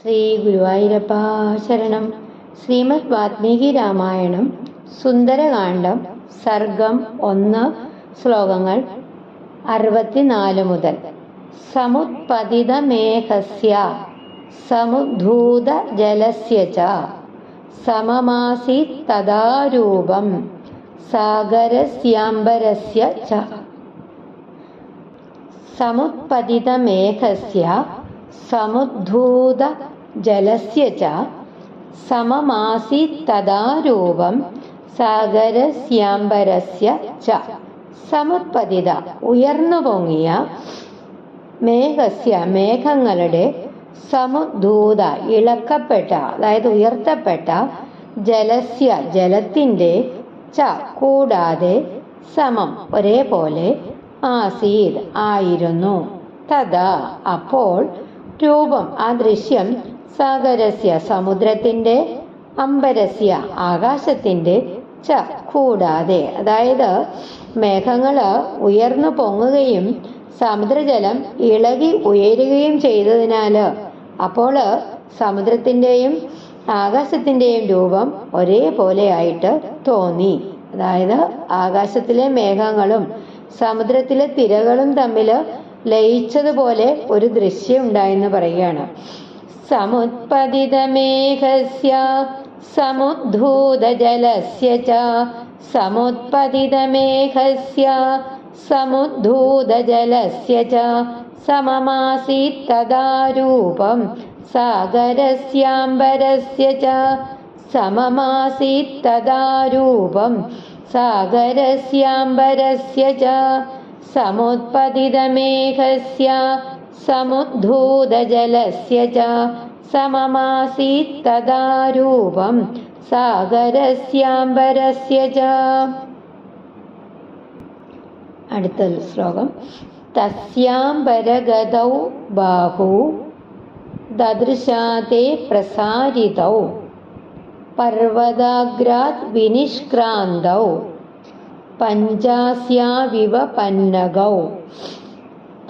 ശ്രീ ഗുരുവായൂരപ്പ ശരണം. ശ്രീമദ് വാൽമീകി രാമായണം സുന്ദരകാന്ഡം സർഗം 1 ശ്ലോകങ്ങൾ 64 മുതൽ. സമുത്പതിതമേഘസ്യ സമുദ്ധൂത ജലസ്യ ച സമമാസീത് തദാ രൂപം സാഗരസ്യാംബരസ്യ ച. സമുത്പതിതമേഘസ്യ സമുദ്ധൂത ജലസ്യ ച സമമാസീത് തദാ രൂപം സാഗരസ്യാംബരസ്യ ച. സമുത്പതിത ഉയർന്നു പൊങ്ങിയ മേഘസ്യ മേഘങ്ങളുടെ സമുദ്ധൂത ഇളക്കപ്പെട്ട അതായത് ഉയർത്തപ്പെട്ട ജലസ്യ ജലത്തിൻ്റെ ച കൂടാതെ സമം ഒരേപോലെ ആസീത് ആയിരുന്നു തഥാ അപ്പോൾ രൂപം ആ ദൃശ്യം സാഗരസ്യ സമുദ്രത്തിൻ്റെ അംബരസ്യ ആകാശത്തിൻ്റെ ച കൂടാതെ അതായത് മേഘങ്ങൾ ഉയർന്നു പൊങ്ങുകയും സമുദ്രജലം ഇളകി ഉയരുകയും ചെയ്തതിനാൽ അപ്പോൾ സമുദ്രത്തിൻ്റെയും ആകാശത്തിൻ്റെയും രൂപം ഒരേപോലെ ആയിട്ട് തോന്നി. അതായത് ആകാശത്തിലെ മേഘങ്ങളും സമുദ്രത്തിലെ തിരകളും തമ്മിൽ ലയിച്ചതുപോലെ ഒരു ദൃശ്യം ഉണ്ടായെന്ന് പറയുകയാണ്. സമുത്പതിതമേഘസ്യ സമുദ്ധൂതജലസ്യ ച സമുത്പതിതമേഘസ്യ സമുദ്ധൂതജലസ്യ ച സമമാസീത് തദാ രൂപം സാഗരസ്യാംബരസ്യ ച സമമാസീത് തദാ രൂപം സാഗരസ്യാംബരസ്യ ച. സമുത്പതിതമേഘസ്യ സമുദ്ധൂതജലസ്യ ച സമമാസീത് തദാ രൂപം സാഗരസ്യാംബരസ്യ ച. അടുത്ത ശ്ലോകം. തസ്യാംബരഗതൗ ബാഹു ദദൃശാതേ പ്രസാരിതൗ പർവതാഗ്രാത് വിനിഷ്ക്രാന്തൗ പഞ്ചാസ്യാവിവ പന്നഗൗ.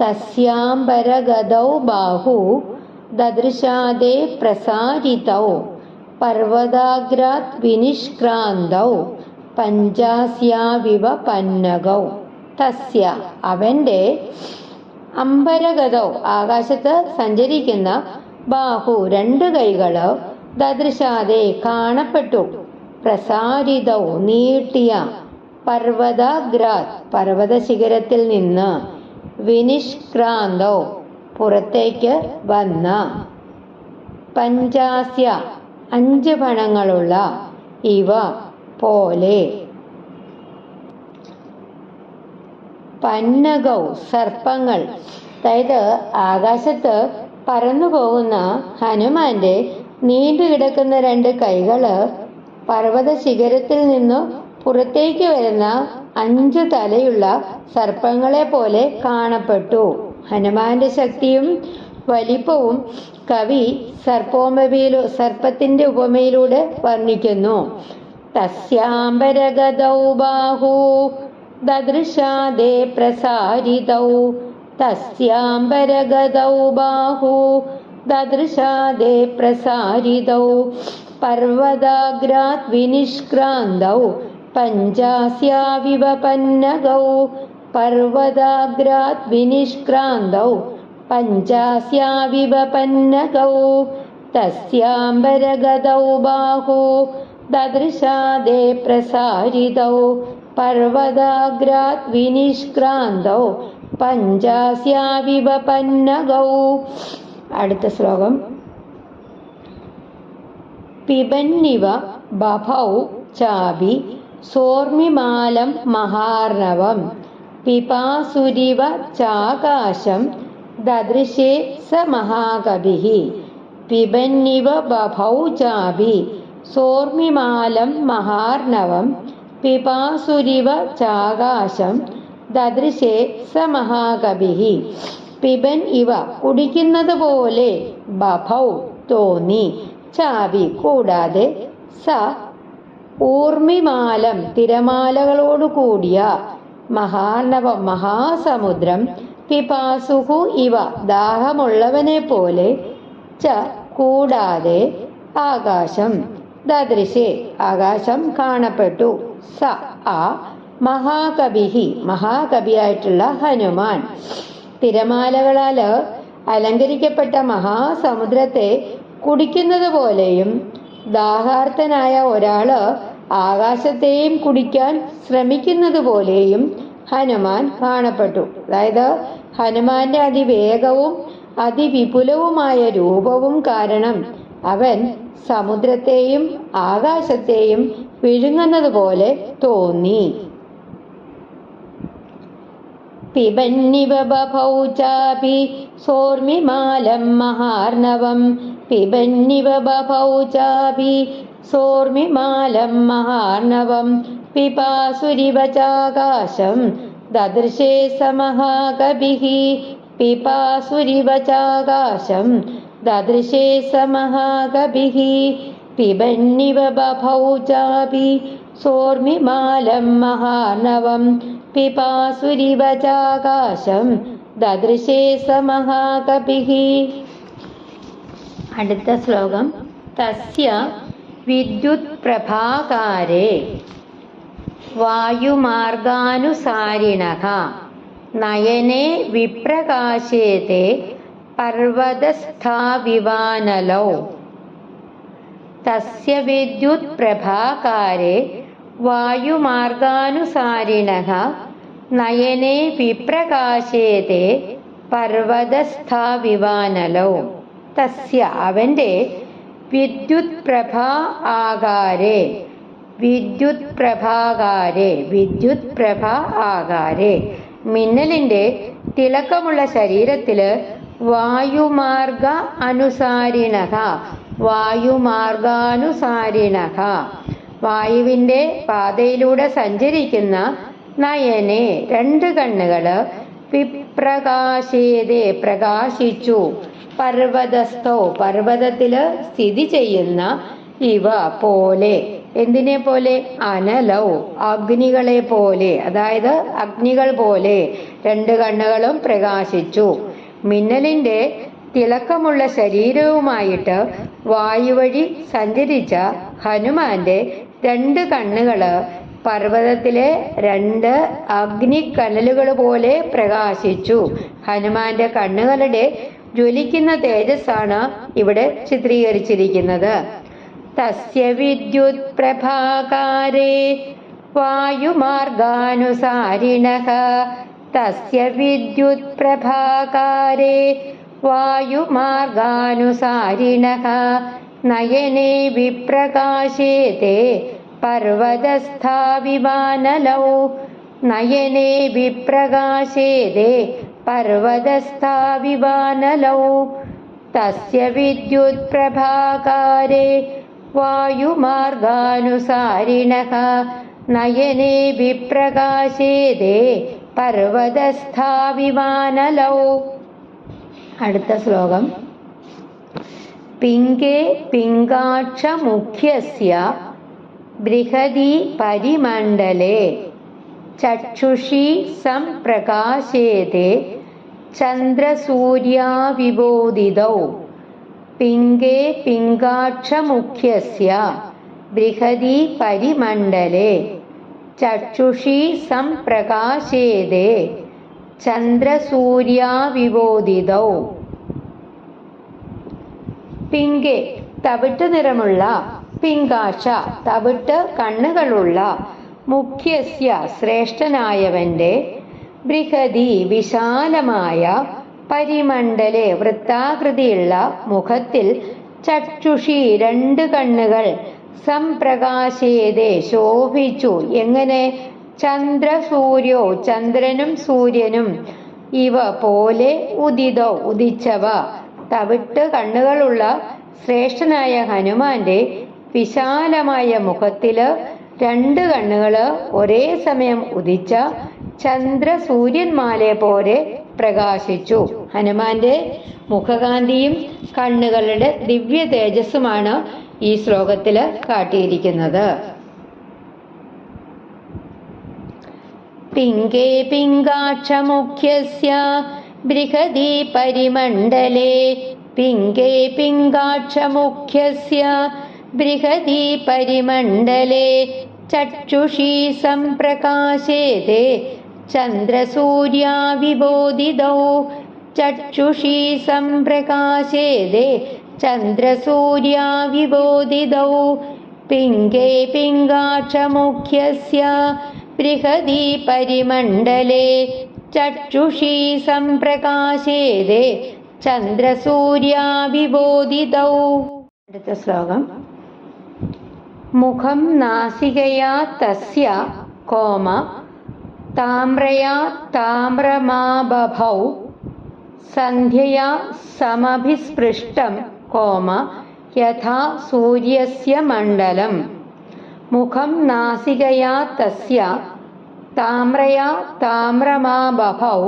തസ്യാംബരഗതൗ ബാഹു ദദൃശാതേ പ്രസാരിതൗ പർവതാഗ്രാത് വിനിഷ്ക്രാന്തൗ പഞ്ചാസ്യാവിവ പന്നഗൗ. തസ്യ അവൻ്റെ അംബരഗതൗ ആകാശത്ത് സഞ്ചരിക്കുന്ന ബാഹു 2 കൈകൾ ദദൃശാതെ കാണപ്പെട്ടു പ്രസാരിതൗ നീട്ടിയ പർവതാഗ്രാത് പർവ്വത ശിഖരത്തിൽ നിന്ന് വിനിഷ്ക്രാന്തൗ പുറത്തേക്ക് വന്ന പഞ്ചാസ്യ 5 ഫണങ്ങളുള്ള ഇവ പോലെ പന്നഗൗ സർപ്പങ്ങൾ. അതായത് ആകാശത്ത് പറന്നു പോകുന്ന ഹനുമാന്റെ നീണ്ടുകിടക്കുന്ന 2 കൈകൾ പർവ്വത ശിഖരത്തിൽ നിന്ന് പുറത്തേക്ക് വരുന്ന 5 തലയുള്ള സർപ്പങ്ങളെ പോലെ കാണപ്പെട്ടു. ഹനുമാന്റെ ശക്തിയും വലിപ്പവും കവി സർപ്പത്തിന്റെ ഉപമയിലൂടെ വർണ്ണിക്കുന്നു. തസ്യാംബരഗതൗ ബാഹു ദദൃശാതേ പ്രസാരിതൗ തസ്യാംബരഗതൗ ബാഹു ദദൃശാതേ പ്രസാരിതൗ പർവതാഗ്രാത് വിനിഷ്ക്രാന്തൗ പഞ്ചാസ്യാവിവ പന്നഗൗ പർവതാഗ്രാത് വിനിഷ്ക്രാന്തൗ പഞ്ചാസ്യാവിവ പന്നഗൗ. തസ്യാംബരഗതൗ ബാഹു ദദൃശാതേ പ്രസാരിതൗ പർവതാഗ്രാത് വിനിഷ്ക്രാന്തൗ പഞ്ചാസ്യാവിവ പന്നഗൗ. അടുത്ത ശ്ലോകം. പിബന്നിവ ബഭൗ ചാപി സോർമിമാലം മഹാർണവം പിപാസുരിവ ചാകാശം ദദൃശേ സ മഹാകവിഃ. പിബന്നിവ ബഭൗ ചാപി സോർമിമാലം മഹാർണവം പിപാസുരിവ ചാകാശം ദദൃശേ സ മഹാകവിഃ. പിബൻ ഇവ കുടിക്കുന്നത് പോലെ ബഭൗ തോന്നി ചാവി കൂടാതെ സ ഊർമിമാലം തിരമാലകളോട് കൂടിയ മഹാർണവം മഹാസമുദ്രം പിപാസുഹു ഇവ ദാഹമുള്ളവനെ പോലെ ച കൂടാതെ ആകാശം ദദൃശേ ആകാശം കാണപ്പെട്ടു. സ ആ മഹാകവിഹി മഹാകവിയായിട്ടുള്ള ഹനുമാൻ. തിരമാലകളാൽ അലങ്കരിക്കപ്പെട്ട മഹാസമുദ്രത്തെ കുടിക്കുന്നത് പോലെയും ദാഹാർത്തനായ ഒരാള് ആകാശത്തെയും കുടിക്കാൻ ശ്രമിക്കുന്നത് പോലെയും ഹനുമാൻ കാണപ്പെട്ടു. അതായത് ഹനുമാന്റെ അതിവേഗവും അതിവിപുലവുമായ രൂപവും കാരണം അവൻ സമുദ്രത്തെയും ആകാശത്തെയും വിഴുങ്ങുന്നത് പോലെ തോന്നി. പിബന്നിവ ബഭൗ ചാപി സോർമിമാലം മഹാർണവം. പിബന്നിവ ബഭൗ ചാപി സോർമിമാലം മഹാർണവം. പിപാസുരിവ ചാകാശം ദദൃശേ സ മഹാകവിഃ. പിപാസുരിവ ചാകാശം ദദൃശേ സ മഹാകവിഃ. പിബന്നിവ ബഭൗ ചാപി സോർമിമാലം മഹാർണവം. പിപാസുരിവ ചാകാശം ദദൃശേ സ മഹാകവിഃ. അടുത്ത ശ്ലോകം. തസ്യ വിദ്യുത് പ്രഭാകാരേ വായുമാർഗാനുസാരിണഃ നയനേ വിപ്രകാശേതേ പർവതസ്ഥാവിവാനലൗ. തസ്യ വിദ്യുത് പ്രഭാകാരേ വായുമാർഗാനുസാരിണഃ നയനേ വിപ്രകാശേതേ പർവതസ്ഥാവിവാനലൗ. തസ്യ അവന്റെ വിദ്യുത് പ്രഭാ ആകാരേ വിദ്യുത് പ്രഭാകാരേ വിദ്യുത് പ്രഭ ആകാരേ മിന്നലിന്റെ തിളക്കമുള്ള ശരീരത്തില് വായുമാർഗ അനുസാരിണഃ വായുമാർഗാനുസാരിണഃ വായുവിന്റെ പാതയിലൂടെ സഞ്ചരിക്കുന്ന നയനെ രണ്ട് കണ്ണുകള് വിപ്രകാശേതേ പ്രകാശിച്ചു. പർവതസ്ഥോ പർവതത്തില് സ്ഥിതി ചെയ്യുന്ന ഇവ പോലെ. എന്തിനെ പോലെ? അനലൗ അഗ്നികളെ പോലെ. അതായത് അഗ്നികൾ പോലെ രണ്ട് കണ്ണുകളും പ്രകാശിച്ചു. മിന്നലിന്റെ തിളക്കമുള്ള ശരീരവുമായിട്ട് വായുവഴി സഞ്ചരിച്ച ഹനുമാന്റെ രണ്ട് കണ്ണുകള് പർവ്വതത്തിലെ രണ്ട് അഗ്നിക്കനലുകൾ പോലെ പ്രകാശിച്ചു. ഹനുമാന്റെ കണ്ണുകളുടെ ജ്വലിക്കുന്ന തേജസ്സാണ് ഇവിടെ ചിത്രീകരിച്ചിരിക്കുന്നത്. തസ്യ വിദ്യുത് പ്രഭാകാരേ വായുമാർഗാനുസാരിണഃ. തസ്യ വിദ്യുത് പ്രഭാകാരേ വായുമാർഗാനുസാരിണഃ നയനേ വിപ്രകാശേതേ പർവതസ്ഥാവിവാനലൗ. നയനേ വിപ്രകാശേതേ പർവതസ്ഥാവിവാനലൗ. തസ്യ വിദ്യുത് പ്രഭാകാരേ വായുമാർഗാനുസാരിണഃ നയനേ വിപ്രകാശേതേ പർവതസ്ഥാവിവാനലൗ. അടുത്ത ശ്ലോകം. പിംഗേ പിംഗാക്ഷമുഖ്യസ്യ ബൃഹതി പരിമണ്ഡലേ ചക്ഷുഷി സംപ്രകാശേതേ ചന്ദ്രസൂര്യാവിബോധിതൗ. പിംഗേ പിംഗാക്ഷമുഖ്യസ്യ ബൃഹതി പരിമണ്ഡലേ ചക്ഷുഷി സംപ്രകാശേതേ ചന്ദ്രസൂര്യാവിബോധിതൗ. പിംഗേ തവിട്ട് നിറമുള്ള, പിംഗാക്ഷ തവിട്ട് കണ്ണുകളുള്ള, മുഖ്യസ്യ ശ്രേഷ്ഠനായവന്റെ, ബൃഹതി വിശാലമായ, പരിമണ്ഡലെ വൃത്താകൃതിയുള്ള മുഖത്തിൽ, ചക്ഷുഷി രണ്ട് കണ്ണുകൾ, സംപ്രകാശേതേ ശോഭിച്ചു. എങ്ങനെ? ചന്ദ്രസൂര്യോ ചന്ദ്രനും സൂര്യനും, ഇവ പോലെ ഉദിതോ ഉദിച്ചവ. തവിട്ട് കണ്ണുകളുള്ള ശ്രേഷ്ഠനായ ഹനുമാന്റെ വിശാലമായ മുഖത്തില് രണ്ട് കണ്ണുകള് ഒരേ സമയം ഉദിച്ച ചന്ദ്രസൂര്യന്മാരെ പോലെ പ്രകാശിച്ചു. ഹനുമാന്റെ മുഖകാന്തിയും കണ്ണുകളുടെ ദിവ്യ തേജസ്സുമാണ് ഈ ശ്ലോകത്തില് കാട്ടിയിരിക്കുന്നത്. പിംഗേ പിംഗാക്ഷമുഖ്യസ്യ ബൃഹതി പരിമണ്ഡലേ പിംഗേ പിംഗാക്ഷമുഖ്യസ്യ ബൃഹതി പരിമണ്ഡലേ ചക്ഷുഷി സംപ്രകാശേതേ ചന്ദ്രസൂര്യാവിബോധിതൗ ചക്ഷുഷി സംപ്രകാശേതേ ചന്ദ്രസൂര്യാവിബോധിതൗ പിംഗേ പിംഗാക്ഷമുഖ്യസ്യ ബൃഹതി പരിമണ്ഡലേ ചക്ഷുഷി സംപ്രകാശേതേ ചന്ദ്രസൂര്യാവിബോധിതൗ. അടുത്ത ശ്ലോകം. മുഖം നാസികയാ തസ്യ കോമ താമ്രയാ താമ്രമാബഭൗ സന്ധ്യയാ സമഭിസ്പൃഷ്ടം കോമ യഥാ സൂര്യസ്യ മണ്ഡലം. മുഖം നാസികയാ തസ്യ താമ്രയാ താമ്രമാബഭൗ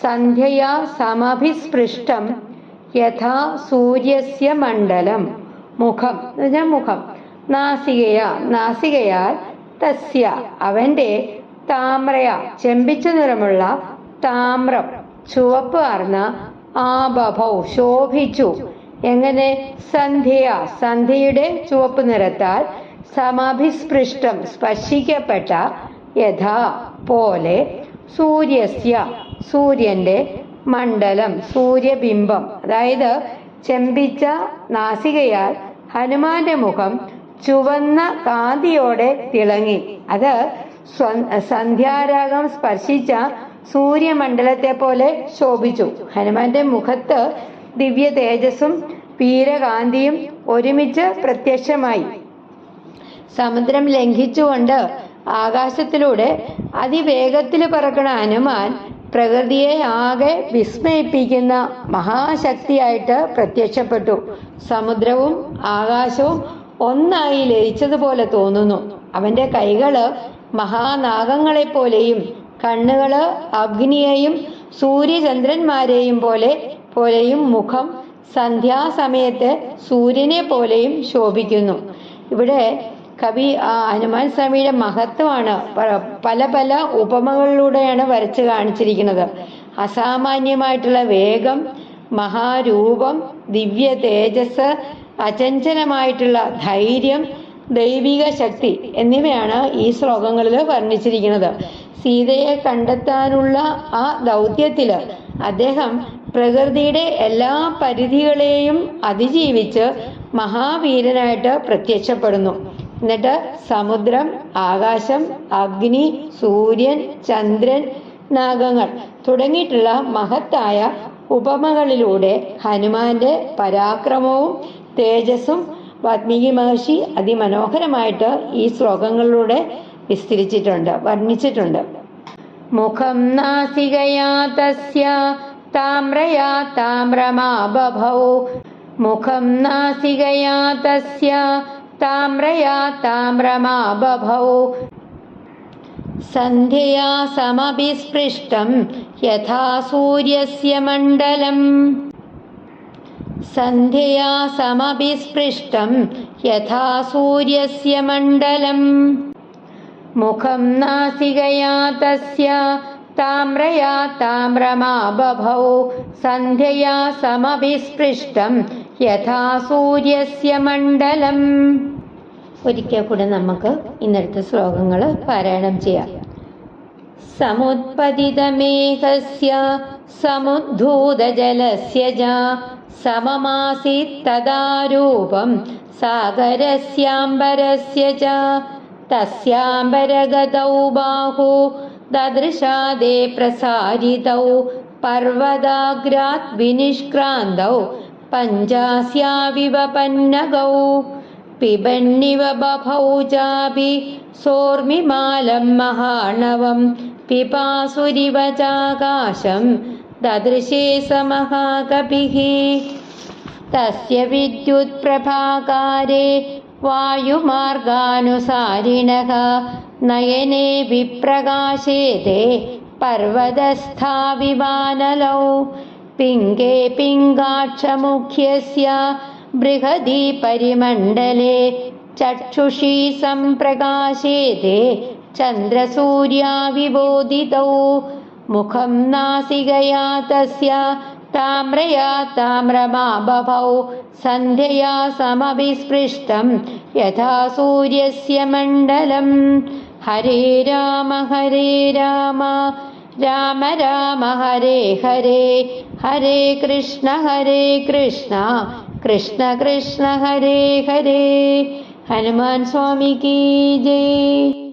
സന്ധ്യയാ സമഭിസ്പൃഷ്ടം യഥാ സൂര്യസ്യ മണ്ഡലം. മുഖം എന്ന് പറഞ്ഞാൽ മുഖം, നാസികയാൽ തസ്യ അവന്റെ താമ്രയ ചെമ്പിച്ച നിറമുള്ള താമ്രം ചുവപ്പ് ആർന്ന ആബഭൗ ശോഭിച്ചു. എങ്ങനെ? സന്ധ്യയുടെ ചുവപ്പ് നിറത്താൽ സമഭിസ്പൃഷ്ടം സ്പർശിക്കപ്പെട്ട യഥാ പോലെ സൂര്യസ്യ സൂര്യന്റെ മണ്ഡലം സൂര്യബിംബം. അതായത് ചെമ്പിച്ച നാസികയാൽ ഹനുമാന്റെ മുഖം ചുവന്ന കാന്തിയോടെ തിളങ്ങി. അത് സന്ധ്യാരാഗം സ്പർശിച്ച സൂര്യമണ്ഡലത്തെ പോലെ ശോഭിച്ചു. ഹനുമാന്റെ മുഖത്ത് ദിവ്യ തേജസ്സും വീരകാന്തിയും ഒരുമിച്ച് പ്രത്യക്ഷമായി. സമുദ്രം ലംഘിച്ചുകൊണ്ട് ആകാശത്തിലൂടെ അതിവേഗത്തിൽ പറക്കണ ഹനുമാൻ പ്രകൃതിയെ ആകെ വിസ്മയിപ്പിക്കുന്ന മഹാശക്തിയായിട്ട് പ്രത്യക്ഷപ്പെട്ടു. സമുദ്രവും ആകാശവും ഒന്നായി ലയിച്ചതുപോലെ തോന്നുന്നു. അവന്റെ കൈകള് മഹാനാഗങ്ങളെപ്പോലെയും കണ്ണുകള് അഗ്നിയെയും സൂര്യചന്ദ്രന്മാരെയും പോലെയും മുഖം സന്ധ്യാസമയത്ത് സൂര്യനെ പോലെയും ശോഭിക്കുന്നു. ഇവിടെ കവി ഹനുമാൻ സ്വാമിയുടെ മഹത്വമാണ് പല പല ഉപമകളിലൂടെയാണ് വരച്ച് കാണിച്ചിരിക്കുന്നത്. അസാമാന്യമായിട്ടുള്ള വേഗം, മഹാരൂപം, ദിവ്യ തേജസ്, അചഞ്ചലമായിട്ടുള്ള ധൈര്യം, ദൈവിക ശക്തി എന്നിവയാണ് ഈ ശ്ലോകങ്ങളിൽ വർണ്ണിച്ചിരിക്കുന്നത്. സീതയെ കണ്ടെത്താനുള്ള ആ ദൗത്യത്തില് അദ്ദേഹം പ്രകൃതിയുടെ എല്ലാ പരിധികളെയും അതിജീവിച്ച് മഹാവീരനായിട്ട് പ്രത്യക്ഷപ്പെടുന്നു. എന്നിട്ട് സമുദ്രം, ആകാശം, അഗ്നി, സൂര്യൻ, ചന്ദ്രൻ, നാഗങ്ങൾ തുടങ്ങിയിട്ടുള്ള മഹത്തായ ഉപമകളിലൂടെ ഹനുമാന്റെ പരാക്രമവും തേജസ്സും വാൽമീകി മഹർഷി അതിമനോഹരമായിട്ട് ഈ ശ്ലോകങ്ങളിലൂടെ വർണ്ണിച്ചിട്ടുണ്ട്. മുഖം നാസികയാ തസ്യ താമ്രയാ താമ്രമാബഭൗ മുഖം നാസികയാ തസ്യ താമ്രയാ താമ്രമാബഭൗ സന്ധ്യയാ സമഭിസ്പൃഷ്ടം യഥാ സൂര്യസ്യ മണ്ഡലം. സന്ധ്യയാ സമഭിസ്പൃഷ്ടം യഥാ സൂര്യസ്യ മണ്ഡലം. മുഖം നാസികയാ തസ്യ താമ്രയാ താമ്രമാബഭൗ സന്ധ്യയാ സമഭിസ്പൃഷ്ടം യഥാ സൂര്യസ്യ മണ്ഡലം. ഒരിക്കൽ കൂടെ നമുക്ക് ഇന്നത്തെ ശ്ലോകങ്ങൾ പാരായണം ചെയ്യാം. സമുത്പതിതമേഘസ്യ സമുദ്ധൂതജലസ്യ ച സമമാസീത് തദാ രൂപം സാഗരസ്യാംബരസ്യ ച തസ്യാംബരഗതൗ ബാഹു ദദൃശാദേ പ്രസാരിതൗ പർവ്വതാഗ്രാത് വിനിഷ്ക്രാന്തൗ പഞ്ചാസ്യാവിവ പന്നഗൗ പിബന്നിവ ബഭൗ ചാപി സോർമിമാലം മഹാണവം പിപാസുരിവ ചാകാശം ദദൃശേ സമഹാകപിഃ. തസ്യ വിദ്യുത് പ്രഭാകാരേ വായുമാർഗാനുസാരിണഃ നയനേ വിപ്രകാശേതേ പർവതസ്ഥാവിവാനലൗ പിംഗേ പിംഗാക്ഷമുഖ്യസ്യ ബൃഹതി പരിമണ്ഡലേ ചക്ഷുഷി സംപ്രകാശേതേ ചന്ദ്രസൂര്യാവിബോധിതൗ മുഖം നാസികയാ തസ്യ താമ്രയാ താമ്രമാബഭൗ സന്ധ്യയാ സമവിസ്പൃഷ്ടം യഥാ സൂര്യസ്യ മണ്ഡലം. ഹരേ രാമ രാമ രാമ ഹരേ ഹരേ, ഹരേ കൃഷ്ണ കൃഷ്ണ കൃഷ്ണ ഹരേ ഹരേ. ഹനുമാൻ സ്വാമിക്ക് ജയ്.